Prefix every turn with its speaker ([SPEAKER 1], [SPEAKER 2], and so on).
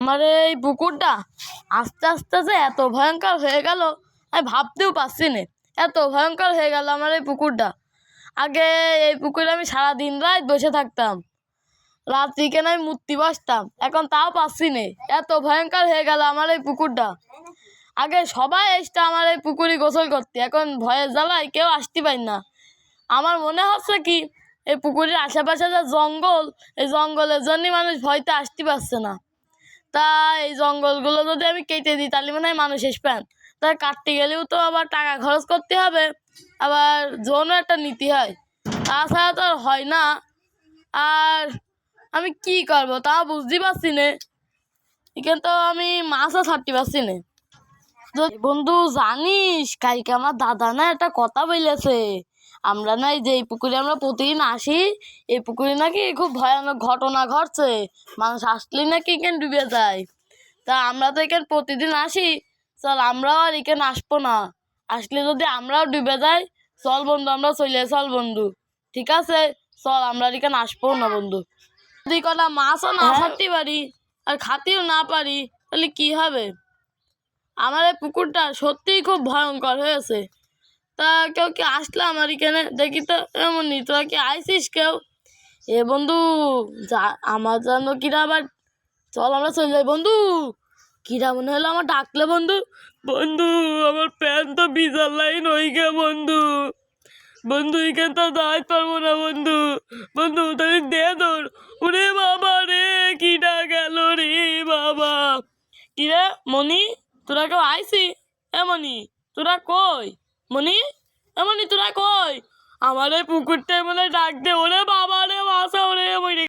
[SPEAKER 1] আমার এই পুকুরটা আস্তে আস্তে যে এত ভয়ঙ্কর হয়ে গেল আমি ভাবতেও পারছি না। এত ভয়ঙ্কর হয়ে গেল আমার এই পুকুরটা। আগে এই পুকুরে আমি সারা দিন রাত বসে থাকতাম, রাত্রিকেন আমি মূর্তি বসতাম, এখন তাও পাচ্ছি না। এত ভয়ঙ্কর হয়ে গেল আমার এই পুকুরটা। আগে সবাই আসতো আমার এই পুকুরে গোসল করতে, এখন ভয়ের জ্বালায় কেউ আসতে পারে না। আমার মনে হচ্ছে কি এই পুকুরের আশেপাশে যে জঙ্গল, এই জঙ্গলের জন্যই মানুষ ভয়তে আসতে পারছে না। তা এই জঙ্গলগুলো যদি আমি কেটে দিই তাহলে মনে হয় মানুষ আসবেন। তাই কাটতে গেলেও তো আবার টাকা খরচ করতে হবে, আবার জোনও একটা নীতি হয়, তাছাড়া তো আর হয় না। আর আমি কি করব তা বুঝতে পারছি না। এখানে তো আমি মাছও ছাড়তে পারছি না। বন্ধু জানিস কালকে আমার দাদা না একটা কথা বলেছে, আমরা না এই যে এই পুকুরে আমরা প্রতিদিন আসি, এই পুকুরে নাকি খুব ভয়ানক ঘটনা ঘটছে, মানুষ আসলে নাকি এখানে ডুবে যায়। তা আমরা তো এখানে প্রতিদিন আসি, চল আমরাও আর এখানে আসবো না। আসলে যদি আমরাও ডুবে যাই, চল বন্ধু আমরা চলে চল বন্ধু। ঠিক আছে চল, আমরা আর এখানে আসবো না বন্ধু। যদি কটা মাছও না ছাড়তে পারি আর খাতেও না পারি তাহলে কি হবে? আমার এই পুকুরটা সত্যিই খুব ভয়ঙ্কর হয়েছে। তা কেউ কি আসলে আমার এখানে দেখি তো, এমনই তোরা কি আইসিস কেউ? এ বন্ধু যা আমার জন্য কিরা আবার, চল আমরা চলে যাই বন্ধু। কিরা মনে হলো আমার ডাকলে বন্ধু। বন্ধু আমার প্যান্ট তো বিজার লাইন হয়ে গে বন্ধু। বন্ধু এখানে তো দাঁড়াতে পারবো না বন্ধু। বন্ধু তাহলে দে তোর। ওরে বাবা রে, কিটা গেল রে বাবা। কিরে মনি, তোরা কেউ আইসি? এমনি তোরা কই? মনি, এমনি তোরা কই? আমার এই পুকুরটায় মনে ডাক দে। ওরে বাবা রে, বাসা ওরে।